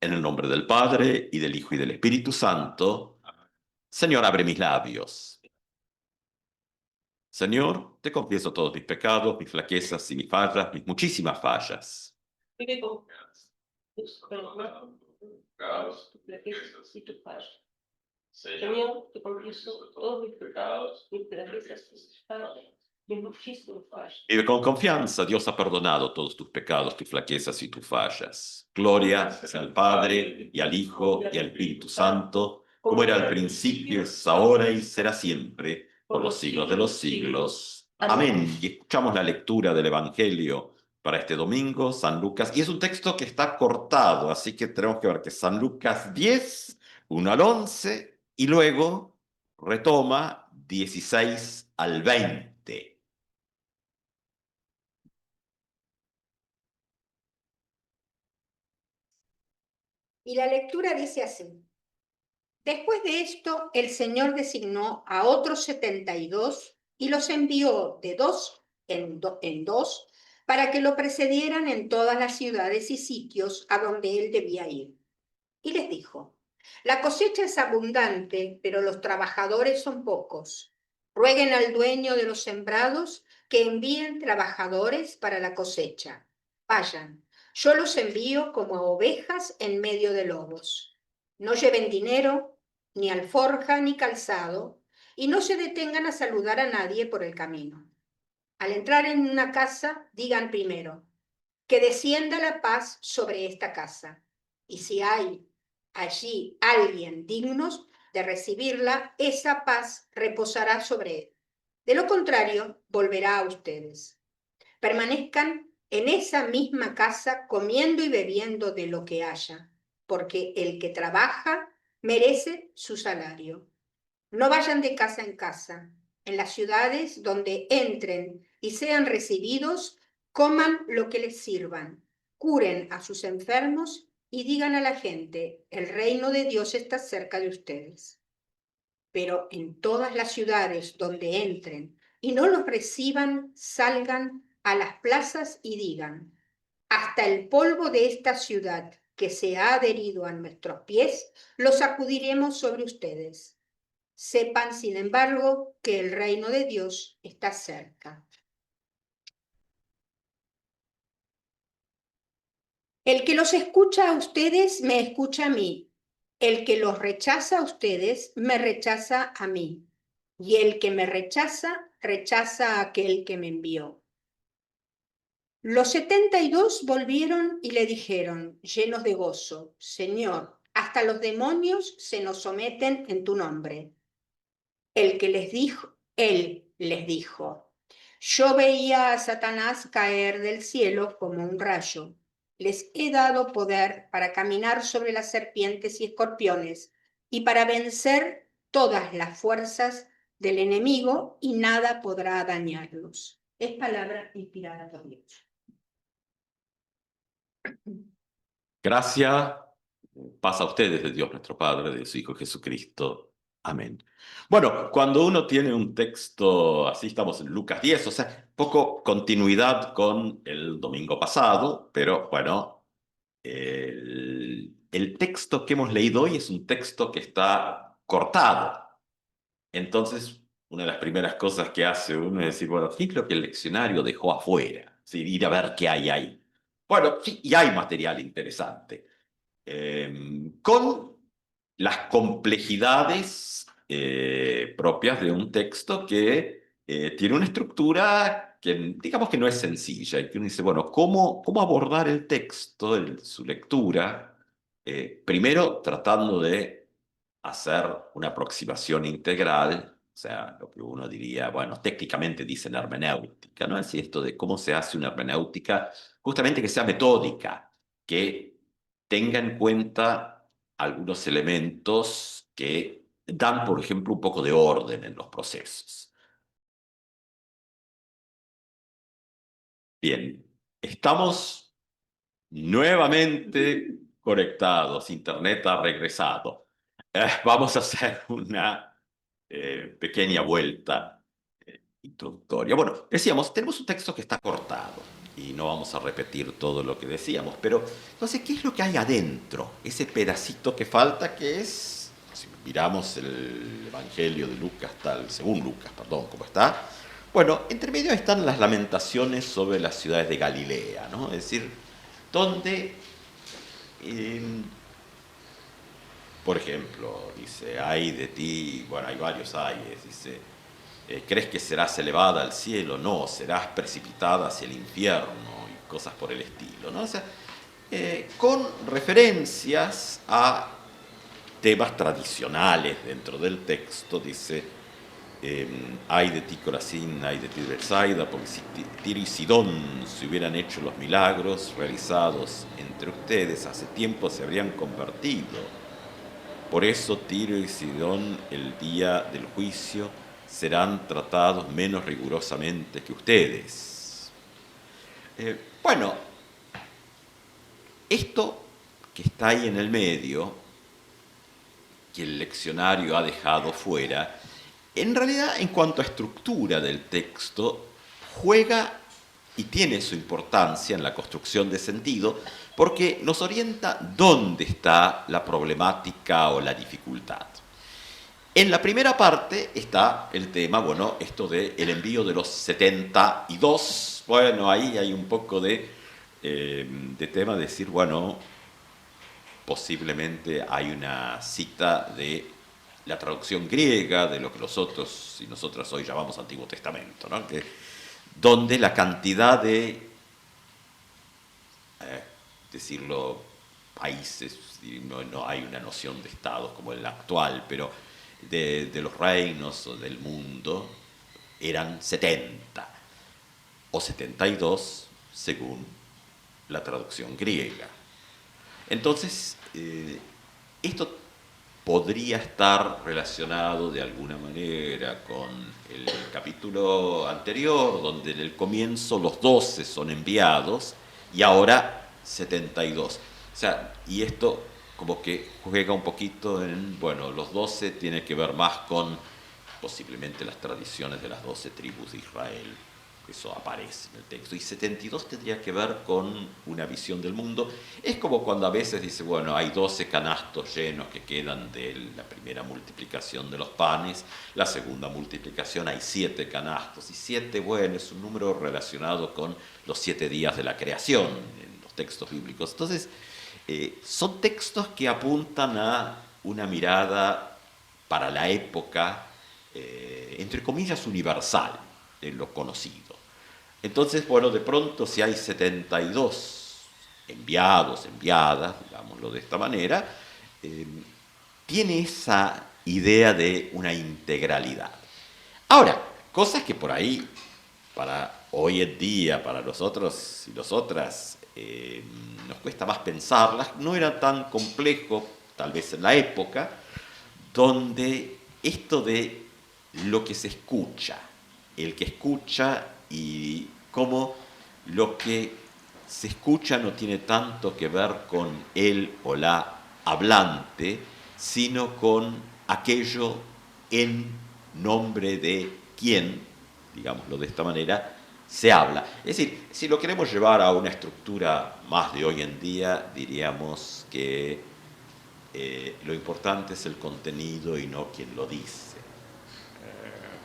En el nombre del Padre, y del Hijo, y del Espíritu Santo. Señor, abre mis labios. Señor, te confieso todos mis pecados, mis flaquezas y mis fallas, mis muchísimas fallas. Señor, te confieso todos mis pecados, mis flaquezas, mis fallas, mis muchísimas fallas. Vive con confianza, Dios ha perdonado todos tus pecados, tus flaquezas y tus fallas. Gloria sea al Padre, y al Hijo, y al Espíritu Santo, como era al principio, es ahora y será siempre, por los siglos de los siglos. Amén. Y escuchamos la lectura del Evangelio para este domingo, San Lucas, y es un texto que está cortado, así que tenemos que ver que San Lucas 10, 1 al 11, y luego retoma 16 al 20. Y la lectura dice así. Después de esto, el Señor designó a otros 72 y los envió de dos en dos para que lo precedieran en todas las ciudades y sitios a donde él debía ir. Y les dijo, la cosecha es abundante, pero los trabajadores son pocos. Rueguen al dueño de los sembrados que envíen trabajadores para la cosecha. Vayan, yo los envío como a ovejas en medio de lobos. No lleven dinero, ni alforja, ni calzado, y no se detengan a saludar a nadie por el camino. Al entrar en una casa, digan primero, que descienda la paz sobre esta casa. Y si hay allí alguien dignos de recibirla, esa paz reposará sobre él. De lo contrario, volverá a ustedes. Permanezcan en esa misma casa comiendo y bebiendo de lo que haya, porque el que trabaja merece su salario. No vayan de casa en casa. En las ciudades donde entren y sean recibidos, coman lo que les sirvan, curen a sus enfermos y digan a la gente, el reino de Dios está cerca de ustedes. Pero en todas las ciudades donde entren y no los reciban, salgan a las plazas y digan, hasta el polvo de esta ciudad que se ha adherido a nuestros pies, lo sacudiremos sobre ustedes. Sepan, sin embargo, que el reino de Dios está cerca. El que los escucha a ustedes, me escucha a mí. El que los rechaza a ustedes, me rechaza a mí. Y el que me rechaza, rechaza a aquel que me envió. Los 72 volvieron y le dijeron, llenos de gozo, Señor, hasta los demonios se nos someten en tu nombre. Él les dijo, yo veía a Satanás caer del cielo como un rayo. Les he dado poder para caminar sobre las serpientes y escorpiones y para vencer todas las fuerzas del enemigo y nada podrá dañarlos. Es palabra inspirada por Dios. Gracia pasa a ustedes de Dios nuestro Padre, de su Hijo Jesucristo. Amén. Bueno, cuando uno tiene un texto, así estamos en Lucas 10, o sea, poco continuidad con el domingo pasado, pero bueno, el texto que hemos leído hoy es un texto que está cortado. Entonces, una de las primeras cosas que hace uno es decir, bueno, ¿qué es lo que el leccionario dejó afuera? Sí, ir a ver qué hay ahí. Bueno, sí, y hay material interesante con las complejidades propias de un texto que tiene una estructura que digamos que no es sencilla y que uno dice, bueno, ¿cómo abordar el texto, su lectura? Primero tratando de hacer una aproximación integral, o sea, lo que uno diría, bueno, técnicamente dicen hermenéutica, ¿no? Es decir, esto de cómo se hace una hermenéutica, justamente que sea metódica, que tenga en cuenta algunos elementos que dan, por ejemplo, un poco de orden en los procesos. Bien, estamos nuevamente conectados, Internet ha regresado. Vamos a hacer una pequeña vuelta introductoria. Bueno, decíamos, tenemos un texto que está cortado. y no vamos a repetir todo lo que decíamos, pero entonces, ¿qué es lo que hay adentro? Ese pedacito que falta, que es, si miramos el Evangelio de Lucas, tal, según Lucas, perdón, ¿cómo está? Bueno, entre medio están las lamentaciones sobre las ciudades de Galilea, ¿no? Es decir, donde, por ejemplo, dice, ay de ti, bueno, hay varios ayes, dice, ¿crees que serás elevada al cielo? No, serás precipitada hacia el infierno y cosas por el estilo, ¿no? O sea, con referencias a temas tradicionales dentro del texto, dice, ay de ti Corazín, ay de ti Betsaida, porque si Tiro y Sidón se hubieran hecho los milagros realizados entre ustedes, hace tiempo se habrían convertido. Por eso Tiro y Sidón el día del juicio serán tratados menos rigurosamente que ustedes. Bueno, esto que está ahí en el medio, que el leccionario ha dejado fuera, en realidad, en cuanto a estructura del texto, juega y tiene su importancia en la construcción de sentido, porque nos orienta dónde está la problemática o la dificultad. En la primera parte está el tema, bueno, esto del envío de los 72, bueno, ahí hay un poco de tema de decir, bueno, posiblemente hay una cita de la traducción griega de lo que nosotros y nosotras hoy llamamos Antiguo Testamento, ¿no? Donde la cantidad de, decirlo, países, no hay una noción de estados como el actual, pero de los reinos o del mundo eran 70 o 72 según la traducción griega. Entonces, esto podría estar relacionado de alguna manera con el capítulo anterior, donde en el comienzo los 12 son enviados y ahora 72. O sea, y esto como que juega un poquito en, bueno, los 12 tiene que ver más con posiblemente las tradiciones de las 12 tribus de Israel. Eso aparece en el texto. Y 72 tendría que ver con una visión del mundo. Es como cuando a veces dice, bueno, hay 12 canastos llenos que quedan de la primera multiplicación de los panes, la segunda multiplicación hay 7 canastos. Y 7, bueno, es un número relacionado con los 7 días de la creación en los textos bíblicos. Entonces, son textos que apuntan a una mirada para la época, entre comillas, universal en lo conocido. Entonces, bueno, de pronto si hay 72 enviados, enviadas, digámoslo de esta manera, tiene esa idea de una integralidad. Ahora, cosas que por ahí, para hoy en día, para nosotros y nosotras, nos cuesta más pensarlas, no era tan complejo, tal vez en la época, donde esto de lo que se escucha, el que escucha y cómo lo que se escucha no tiene tanto que ver con él o la hablante, sino con aquello en nombre de quien, digámoslo de esta manera, se habla. Es decir, si lo queremos llevar a una estructura más de hoy en día, diríamos que lo importante es el contenido y no quien lo dice.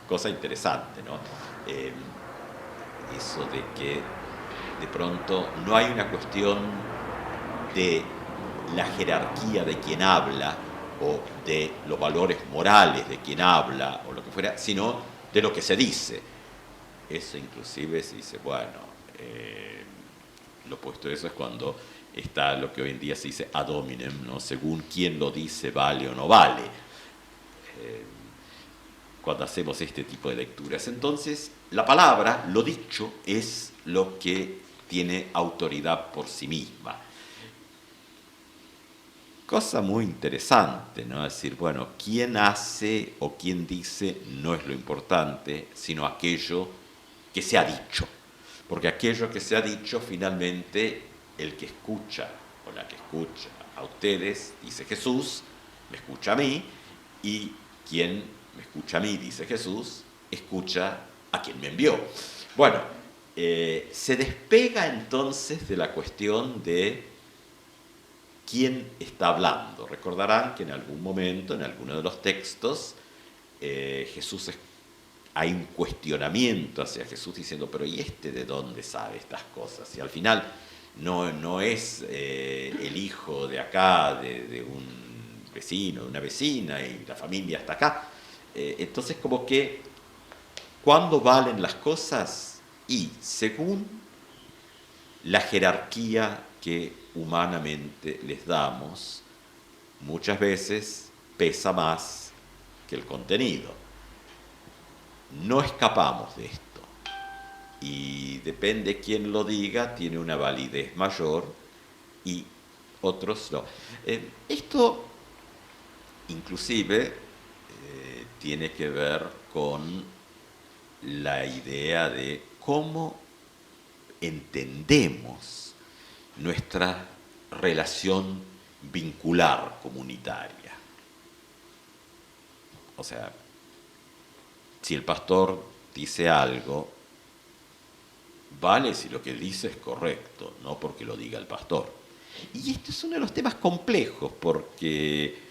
Cosa interesante, ¿no? Eso de que de pronto no hay una cuestión de la jerarquía de quien habla o de los valores morales de quien habla o lo que fuera, sino de lo que se dice. Eso inclusive se dice, bueno, lo opuesto a eso es cuando está lo que hoy en día se dice ad hominem, ¿no? Según quién lo dice, vale o no vale. Cuando hacemos este tipo de lecturas. Entonces, la palabra, lo dicho, es lo que tiene autoridad por sí misma. Cosa muy interesante, ¿no? Es decir, bueno, quién hace o quién dice no es lo importante, sino aquello que se ha dicho. Porque aquello que se ha dicho, finalmente, el que escucha o la que escucha a ustedes, dice Jesús, me escucha a mí, y quien me escucha a mí, dice Jesús, escucha a quien me envió. Bueno, se despega entonces de la cuestión de quién está hablando. Recordarán que en algún momento, en alguno de los textos, hay un cuestionamiento hacia Jesús diciendo, pero ¿y este de dónde sabe estas cosas? Y al final no es el hijo de acá, de un vecino, de una vecina, y la familia está acá. Entonces como que, ¿cuándo valen las cosas? Y según la jerarquía que humanamente les damos, muchas veces pesa más que el contenido. No escapamos de esto. Y depende quién lo diga, tiene una validez mayor y otros no. Esto inclusive tiene que ver con la idea de cómo entendemos nuestra relación vincular comunitaria. O sea, si el pastor dice algo, vale si lo que dice es correcto, no porque lo diga el pastor. Y este es uno de los temas complejos, porque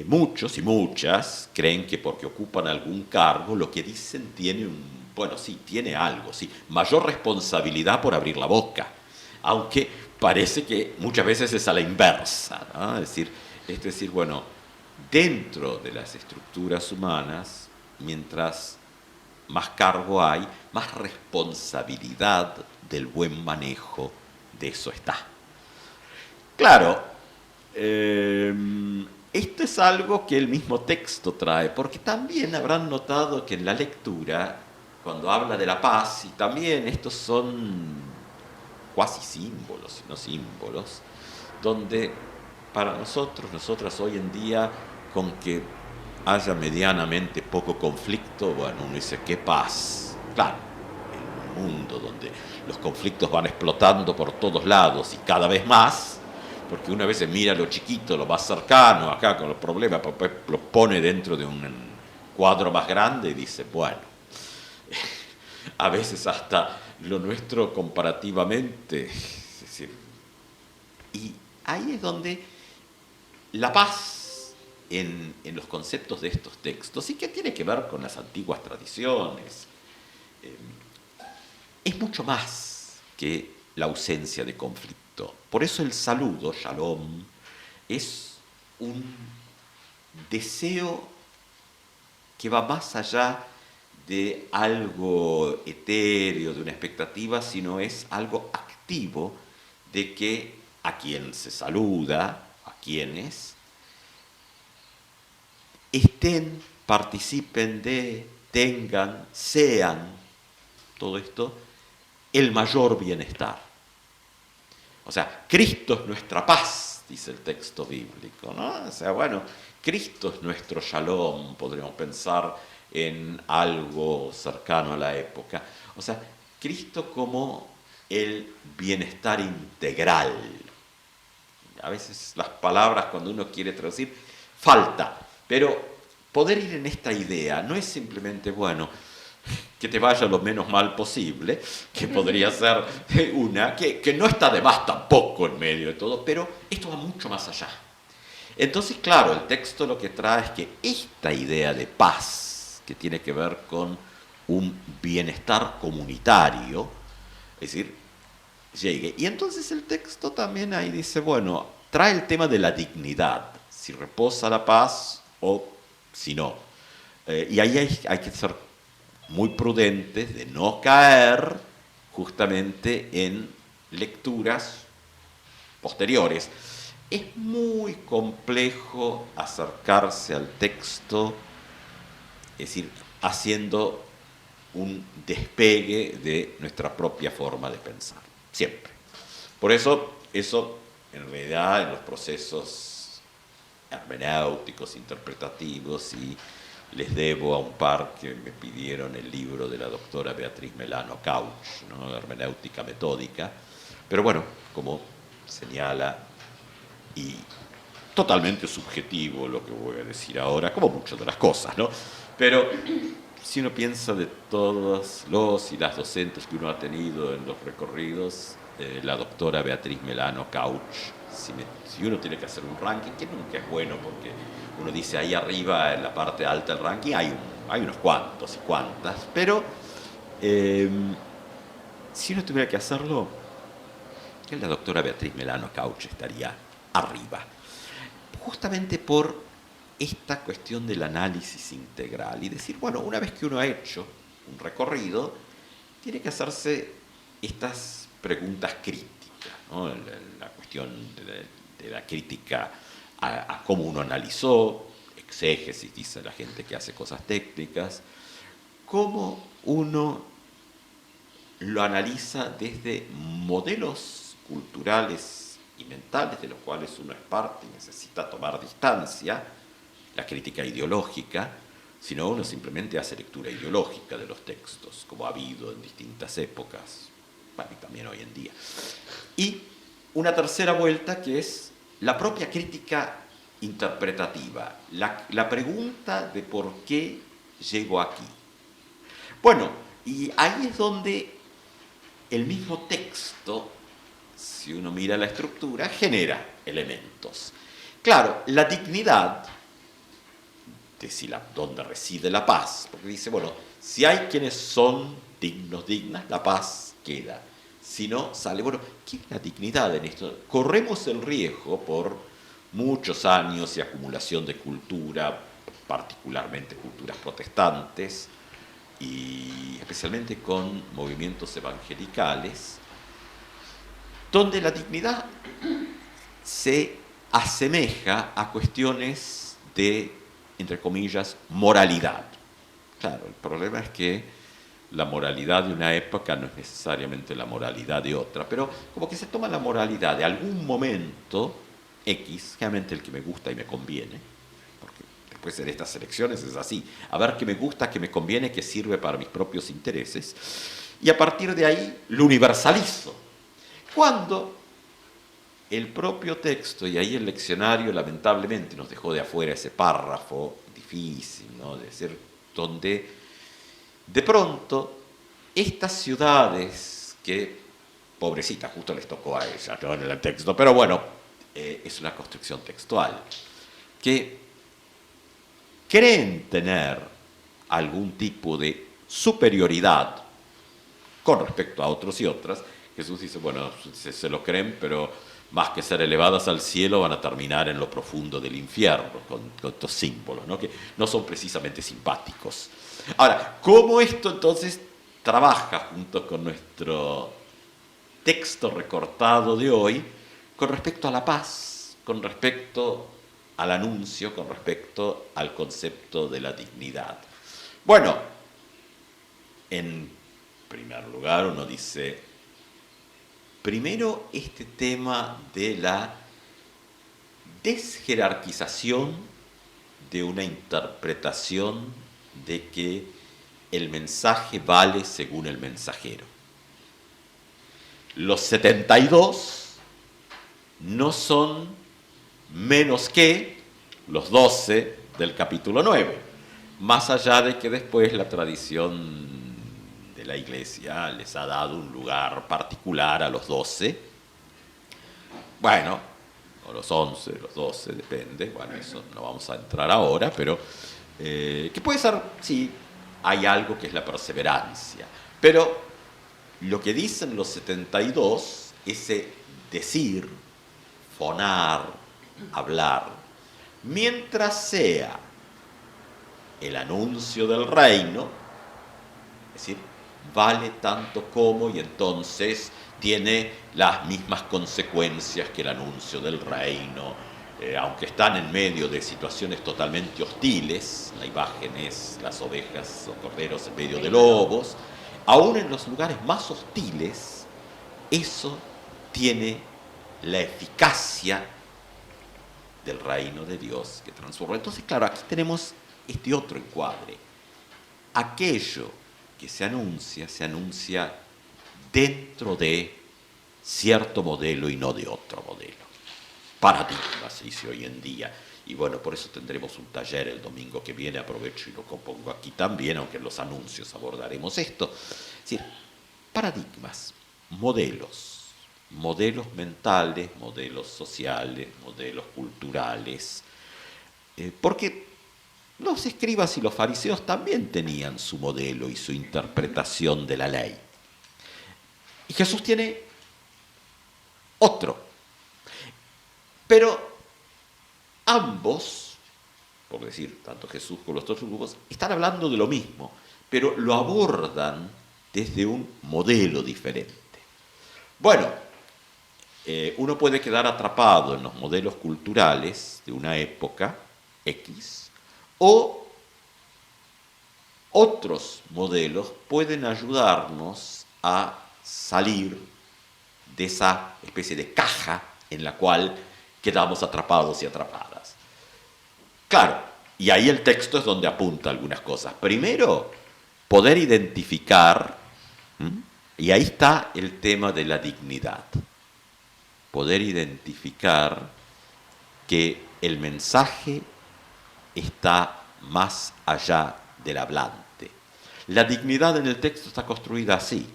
muchos y muchas creen que porque ocupan algún cargo, lo que dicen tiene tiene algo, sí, mayor responsabilidad por abrir la boca, aunque parece que muchas veces es a la inversa, ¿no? Es decir, bueno, dentro de las estructuras humanas, mientras más cargo hay, más responsabilidad del buen manejo de eso está. Claro, esto es algo que el mismo texto trae, porque también habrán notado que en la lectura, cuando habla de la paz, y también estos son cuasi símbolos, no símbolos, donde para nosotras hoy en día, con que haya medianamente poco conflicto, bueno, uno dice, qué paz. Claro, en un mundo donde los conflictos van explotando por todos lados y cada vez más, porque una vez mira lo chiquito, lo más cercano, acá con los problemas, lo pone dentro de un cuadro más grande y dice, bueno, a veces hasta lo nuestro comparativamente, es decir, y ahí es donde la paz en los conceptos de estos textos, y que tiene que ver con las antiguas tradiciones, es mucho más que la ausencia de conflicto. Por eso el saludo, shalom, es un deseo que va más allá de algo etéreo, de una expectativa, sino es algo activo de que a quien se saluda, a quienes estén, participen de, tengan, sean, todo esto, el mayor bienestar. O sea, Cristo es nuestra paz, dice el texto bíblico, ¿no? O sea, bueno, Cristo es nuestro shalom, podríamos pensar en algo cercano a la época. O sea, Cristo como el bienestar integral. A veces las palabras, cuando uno quiere traducir, falta. Pero poder ir en esta idea no es simplemente, bueno, que te vaya lo menos mal posible, que podría ser una, que no está de más tampoco en medio de todo, pero esto va mucho más allá. Entonces, claro, el texto lo que trae es que esta idea de paz, que tiene que ver con un bienestar comunitario, es decir, llegue. Y entonces el texto también ahí dice, bueno, trae el tema de la dignidad, si reposa la paz o si no. Y ahí hay que ser muy prudentes de no caer justamente en lecturas posteriores. Es muy complejo acercarse al texto, es decir, haciendo un despegue de nuestra propia forma de pensar, siempre. Por eso en realidad en los procesos hermenéuticos, interpretativos, y les debo a un par que me pidieron el libro de la doctora Beatriz Melano Couch, ¿no? Hermenéutica metódica, pero bueno, como señala, y totalmente subjetivo lo que voy a decir ahora, como muchas de las cosas, ¿no? Pero si uno piensa de todos los y las docentes que uno ha tenido en los recorridos, la doctora Beatriz Melano Couch, si uno tiene que hacer un ranking, que nunca es bueno porque uno dice ahí arriba en la parte alta del ranking hay unos cuantos y cuantas, pero si uno tuviera que hacerlo, la doctora Beatriz Melano Couch estaría arriba, justamente por esta cuestión del análisis integral y decir, bueno, una vez que uno ha hecho un recorrido, tiene que hacerse estas preguntas críticas, ¿no? La cuestión de la crítica a cómo uno analizó, exégesis, dice la gente que hace cosas técnicas, cómo uno lo analiza desde modelos culturales y mentales de los cuales uno es parte y necesita tomar distancia, la crítica ideológica, sino uno simplemente hace lectura ideológica de los textos, como ha habido en distintas épocas, bueno, y también hoy en día. Y una tercera vuelta que es la propia crítica interpretativa, la pregunta de por qué llego aquí. Bueno, y ahí es donde el mismo texto, si uno mira la estructura, genera elementos. Claro, la dignidad, donde reside la paz, porque dice, bueno, si hay quienes son dignos, dignas, la paz queda. Si no, sale, bueno, ¿qué es la dignidad en esto? Corremos el riesgo por muchos años y acumulación de cultura, particularmente culturas protestantes, y especialmente con movimientos evangelicales, donde la dignidad se asemeja a cuestiones de, entre comillas, moralidad. Claro, el problema es que la moralidad de una época no es necesariamente la moralidad de otra, pero como que se toma la moralidad de algún momento X, generalmente el que me gusta y me conviene, porque después en estas elecciones es así, a ver qué me gusta, qué me conviene, qué sirve para mis propios intereses, y a partir de ahí lo universalizo. Cuando el propio texto, y ahí el leccionario lamentablemente nos dejó de afuera ese párrafo difícil, ¿no? De decir, donde de pronto estas ciudades que, pobrecitas, justo les tocó a ellas, ¿no? En el texto, pero bueno, es una construcción textual, que creen tener algún tipo de superioridad con respecto a otros y otras. Jesús dice, bueno, se lo creen, pero más que ser elevadas al cielo van a terminar en lo profundo del infierno, con estos símbolos, ¿no? Que no son precisamente simpáticos. Ahora, ¿cómo esto entonces trabaja junto con nuestro texto recortado de hoy con respecto a la paz, con respecto al anuncio, con respecto al concepto de la dignidad? Bueno, en primer lugar uno dice, primero este tema de la desjerarquización de una interpretación de que el mensaje vale según el mensajero. Los 72 no son menos que los 12 del capítulo 9, más allá de que después la tradición de la Iglesia les ha dado un lugar particular a los 12, bueno, o los 11, los 12, depende, bueno, eso no vamos a entrar ahora, pero que puede ser, sí, hay algo que es la perseverancia, pero lo que dicen los 72, ese decir, fonar, hablar, mientras sea el anuncio del reino, es decir, vale tanto como, y entonces tiene las mismas consecuencias que el anuncio del reino, aunque están en medio de situaciones totalmente hostiles, la imagen es las ovejas o corderos en medio de lobos, aún en los lugares más hostiles, eso tiene la eficacia del reino de Dios que transforma. Entonces, claro, aquí tenemos este otro encuadre. Aquello que se anuncia dentro de cierto modelo y no de otro modelo. Paradigma, se dice hoy en día. y bueno, por eso tendremos un taller el domingo que viene, aprovecho y lo compongo aquí también, aunque en los anuncios abordaremos esto. Es decir, paradigmas, modelos mentales, modelos sociales, modelos culturales, porque los escribas y los fariseos también tenían su modelo y su interpretación de la ley. Y Jesús tiene otro. Pero ambos, por decir, tanto Jesús como los otros grupos, están hablando de lo mismo, pero lo abordan desde un modelo diferente. Bueno, uno puede quedar atrapado en los modelos culturales de una época X, o otros modelos pueden ayudarnos a salir de esa especie de caja en la cual quedamos atrapados y atrapadas. Claro, y ahí el texto es donde apunta algunas cosas. Primero, poder identificar, y ahí está el tema de la dignidad. Poder identificar que el mensaje está más allá del hablante. La dignidad en el texto está construida así.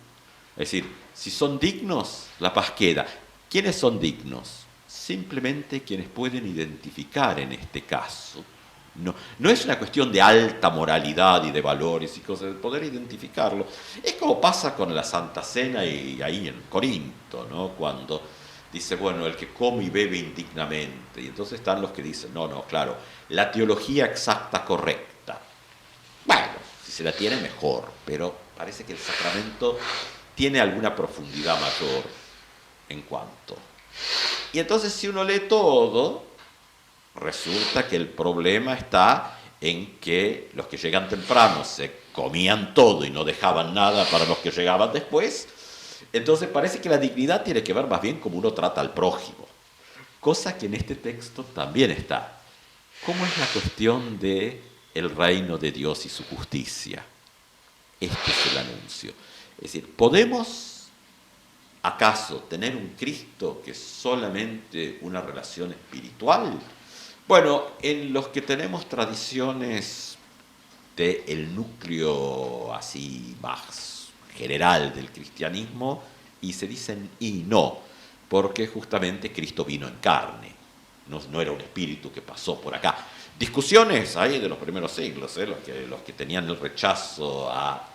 Es decir, si son dignos, la paz queda. ¿Quiénes son dignos? Simplemente quienes pueden identificar en este caso. No es una cuestión de alta moralidad y de valores y cosas, de poder identificarlo. Es como pasa con la Santa Cena y ahí en Corinto, ¿no? Cuando dice, bueno, el que come y bebe indignamente. Y entonces están los que dicen, no, claro, la teología exacta correcta. Bueno, si se la tiene mejor, pero parece que el sacramento tiene alguna profundidad mayor en cuanto. Y entonces si uno lee todo, resulta que el problema está en que los que llegan temprano se comían todo y no dejaban nada para los que llegaban después. Entonces parece que la dignidad tiene que ver más bien cómo uno trata al prójimo, cosa que en este texto también está. ¿Cómo es la cuestión de el reino de Dios y su justicia? Este es el anuncio. Es decir, ¿podemos acaso tener un Cristo que es solamente una relación espiritual? Bueno, en los que tenemos tradiciones del núcleo así más general del cristianismo, y se dicen y no, porque justamente Cristo vino en carne, no era un espíritu que pasó por acá. Discusiones hay de los primeros siglos, los que tenían el rechazo a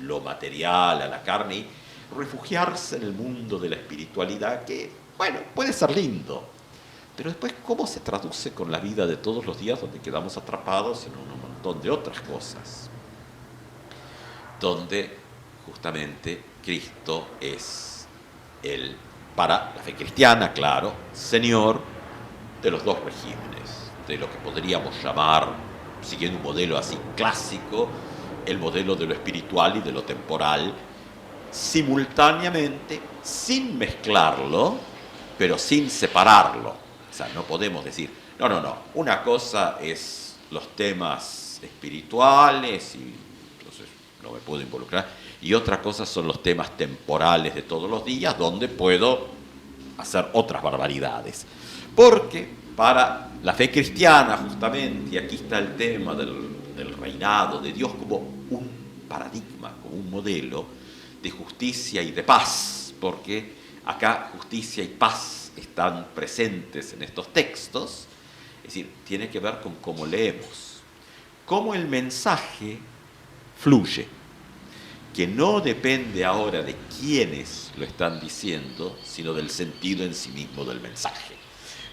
lo material, a la carne, y refugiarse en el mundo de la espiritualidad, que, bueno, puede ser lindo, pero después, ¿cómo se traduce con la vida de todos los días donde quedamos atrapados en un montón de otras cosas? Donde justamente Cristo es para la fe cristiana, claro, Señor de los dos regímenes, de lo que podríamos llamar, siguiendo un modelo así clásico, el modelo de lo espiritual y de lo temporal, simultáneamente, sin mezclarlo, pero sin separarlo. O sea, no podemos decir, no, una cosa es los temas espirituales y entonces no me puedo involucrar, y otra cosa son los temas temporales de todos los días, donde puedo hacer otras barbaridades. Porque para la fe cristiana, justamente, y aquí está el tema del reinado de Dios como un paradigma, como un modelo de justicia y de paz, porque acá justicia y paz están presentes en estos textos, es decir, tiene que ver con cómo leemos, cómo el mensaje fluye, que no depende ahora de quiénes lo están diciendo, sino del sentido en sí mismo del mensaje.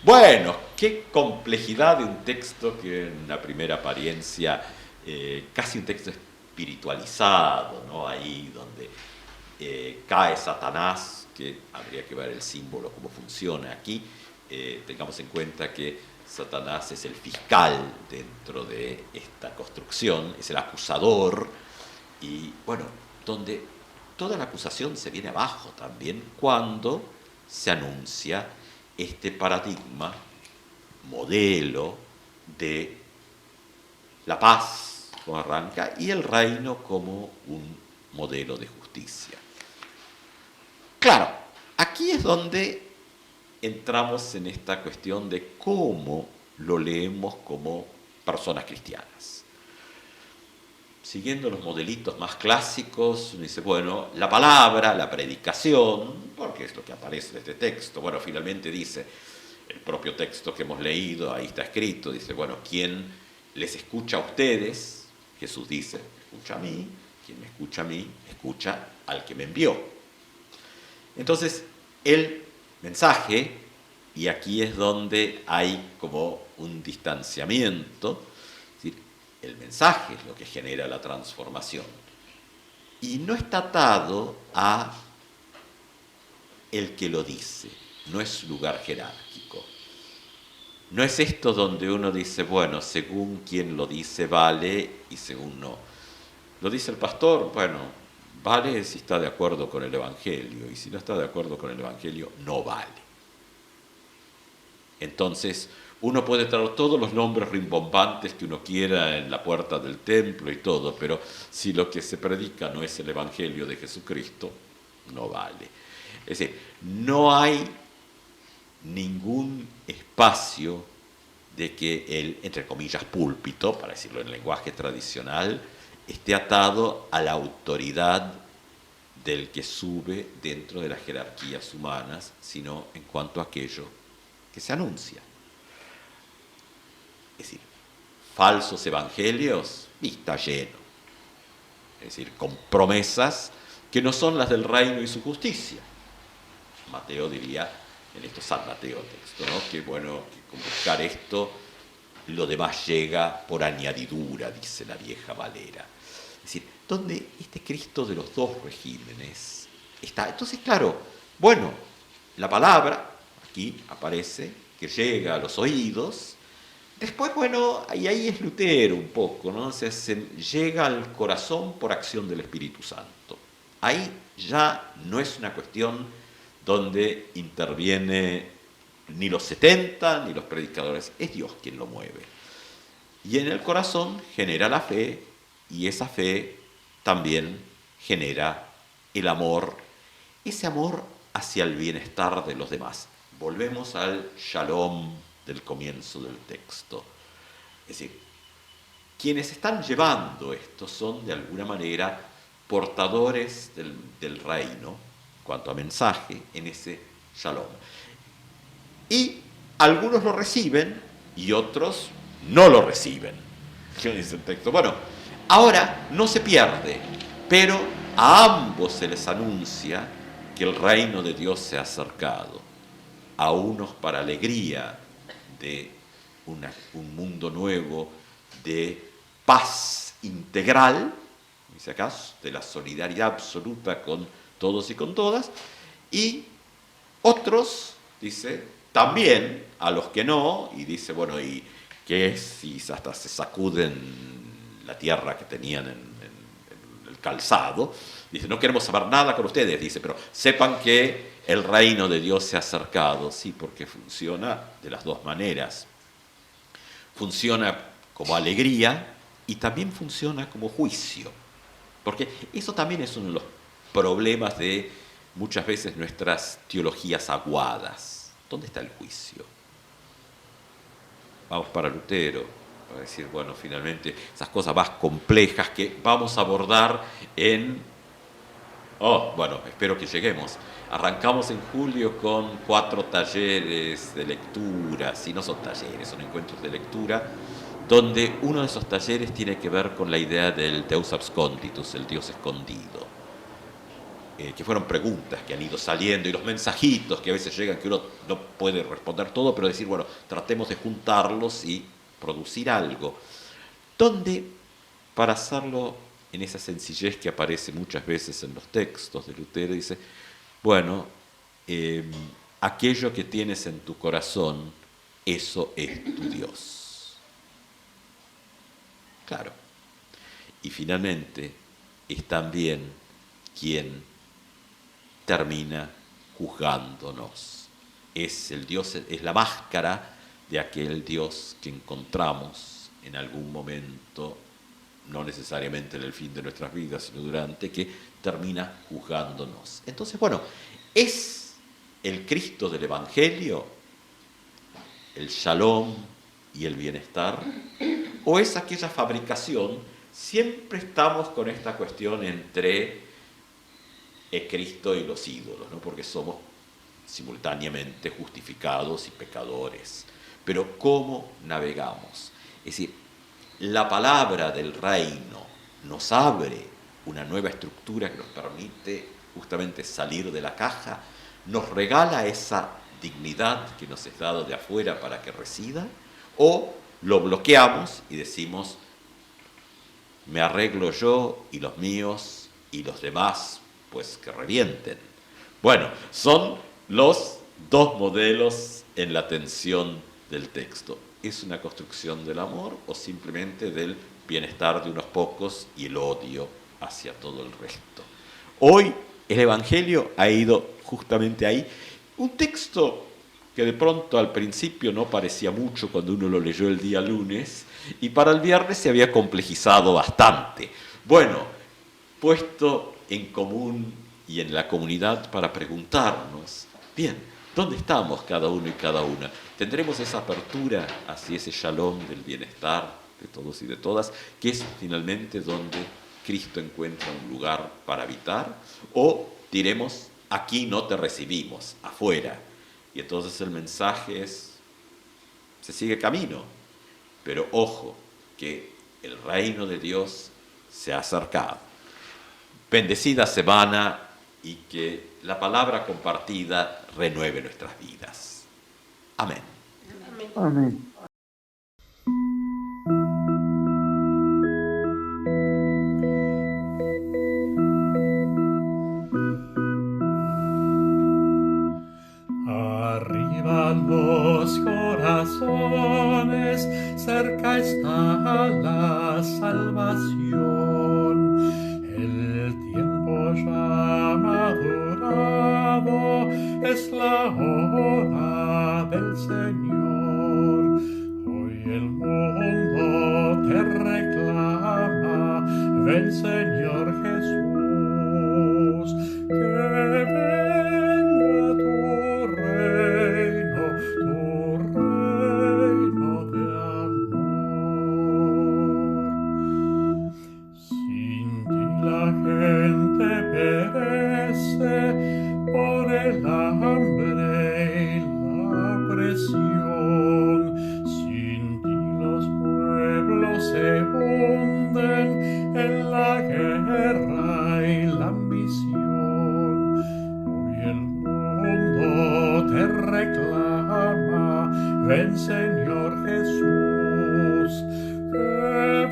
Bueno, qué complejidad de un texto que en la primera apariencia, casi un texto espiritualizado, ¿no? Ahí donde cae Satanás, que habría que ver el símbolo, cómo funciona aquí. Tengamos en cuenta que Satanás es el fiscal dentro de esta construcción, es el acusador, y bueno, donde toda la acusación se viene abajo también cuando se anuncia este paradigma, modelo de la paz, como arranca, y el reino como un modelo de justicia. Claro, aquí es donde entramos en esta cuestión de cómo lo leemos como personas cristianas. Siguiendo los modelitos más clásicos, uno dice, bueno, la palabra, la predicación, porque es lo que aparece en este texto. Bueno, finalmente dice, el propio texto que hemos leído, ahí está escrito, dice, bueno, ¿quién les escucha a ustedes? Jesús dice, escucha a mí, quien me escucha a mí, escucha al que me envió. Entonces, el mensaje, y aquí es donde hay como un distanciamiento, es decir, el mensaje es lo que genera la transformación. Y no está atado a el que lo dice, no es lugar jerárquico. No es esto donde uno dice, bueno, según quien lo dice vale y según no. Lo dice el pastor, bueno, vale si está de acuerdo con el Evangelio, y si no está de acuerdo con el Evangelio, no vale. Entonces, uno puede traer todos los nombres rimbombantes que uno quiera en la puerta del templo y todo, pero si lo que se predica no es el Evangelio de Jesucristo, no vale. Es decir, no hay ningún espacio de que el, entre comillas, púlpito, para decirlo en lenguaje tradicional, esté atado a la autoridad del que sube dentro de las jerarquías humanas, sino en cuanto a aquello que se anuncia. Es decir, falsos evangelios, y está lleno. Es decir, con promesas que no son las del reino y su justicia. Mateo diría, en esto San Mateo texto, ¿no? Que bueno, que con buscar esto, lo demás llega por añadidura, dice la vieja Valera. Es decir, donde este Cristo de los dos regímenes está. Entonces, claro, bueno, la palabra, aquí aparece, que llega a los oídos. Después, bueno, ahí es Lutero un poco, ¿no? O sea, llega al corazón por acción del Espíritu Santo. Ahí ya no es una cuestión donde interviene ni los 70 ni los predicadores, es Dios quien lo mueve. Y en el corazón genera la fe, y esa fe también genera el amor, ese amor hacia el bienestar de los demás. Volvemos al shalom del comienzo del texto. Es decir, quienes están llevando esto son de alguna manera portadores del reino, en cuanto a mensaje, en ese shalom. Y algunos lo reciben y otros no lo reciben. ¿Qué dice el texto? Bueno, ahora no se pierde, pero a ambos se les anuncia que el reino de Dios se ha acercado. A unos para alegría de un mundo nuevo, de paz integral, dice acá, de la solidaridad absoluta con todos y con todas, y otros, dice, también a los que no, y dice, bueno, y que es si hasta se sacuden la tierra que tenían en el calzado, dice, no queremos saber nada con ustedes, dice, pero sepan que el reino de Dios se ha acercado, sí, porque funciona de las dos maneras. Funciona como alegría y también funciona como juicio, porque eso también es uno de los problemas de muchas veces nuestras teologías aguadas. ¿Dónde está el juicio? Vamos para Lutero, para decir, bueno, finalmente esas cosas más complejas que vamos a abordar bueno, espero que lleguemos. Arrancamos en julio con 4 talleres de lectura, si no son talleres, son encuentros de lectura, donde uno de esos talleres tiene que ver con la idea del Deus absconditus, el Dios escondido. Que fueron preguntas que han ido saliendo y los mensajitos que a veces llegan que uno no puede responder todo, pero decir, bueno, tratemos de juntarlos y producir algo. Donde, para hacerlo en esa sencillez que aparece muchas veces en los textos de Lutero, dice, bueno, aquello que tienes en tu corazón, eso es tu Dios. Claro. Y finalmente es también quien termina juzgándonos. Es el Dios, es la máscara de aquel Dios que encontramos en algún momento, no necesariamente en el fin de nuestras vidas, sino durante, que termina juzgándonos. Entonces, bueno, es el Cristo del Evangelio, el Shalom, y el bienestar? ¿O es aquella fabricación? Siempre estamos con esta cuestión entre Cristo y los ídolos, ¿no? Porque somos simultáneamente justificados y pecadores. Pero ¿cómo navegamos? Es decir, la palabra del reino nos abre una nueva estructura que nos permite justamente salir de la caja, nos regala esa dignidad que nos es dado de afuera para que resida, o lo bloqueamos y decimos, me arreglo yo y los míos y los demás, pues que revienten. Bueno, son los dos modelos en la tensión del texto. ¿Es una construcción del amor o simplemente del bienestar de unos pocos y el odio hacia todo el resto? Hoy el Evangelio ha ido justamente ahí. Un texto que de pronto al principio no parecía mucho cuando uno lo leyó el día lunes, y para el viernes se había complejizado bastante. Bueno, puesto en común y en la comunidad para preguntarnos, bien, ¿dónde estamos cada uno y cada una? ¿Tendremos esa apertura hacia ese shalom del bienestar de todos y de todas, que es finalmente donde Cristo encuentra un lugar para habitar? ¿O diremos, aquí no te recibimos, afuera? Y entonces el mensaje es, se sigue camino, pero ojo, que el reino de Dios se ha acercado. Bendecida semana y que la palabra compartida renueve nuestras vidas. Amén. Amén. Arriba los corazones, cerca está la salvación. El tiempo ya madurado, es la hora del Señor. Hoy el mundo te reclama, ven Señor Jesús, que venga tu reino de amor. Sin ti la gente perece por el hambre y la presión. Sin ti los pueblos se hunden en la guerra y la ambición. Hoy el mundo te reclama, ven Señor Jesús, que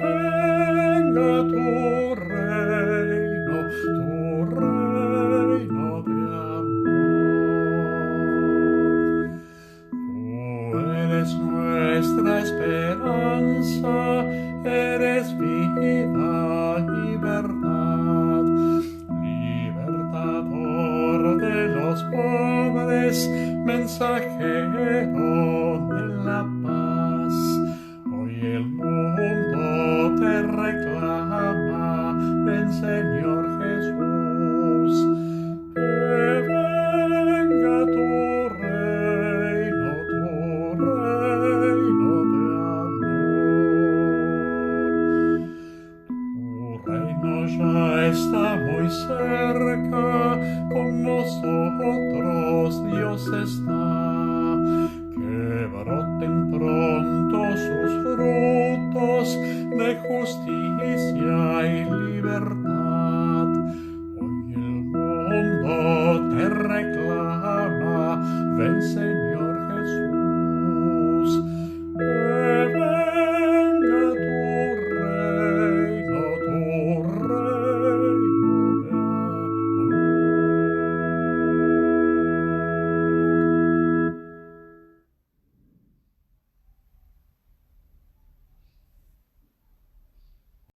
venga tu reino de amor. Tú eres nuestra esperanza, eres vida y verdad, libertador de los pobres, mensajero de la paz. Hoy el mundo te reclama, ven Señor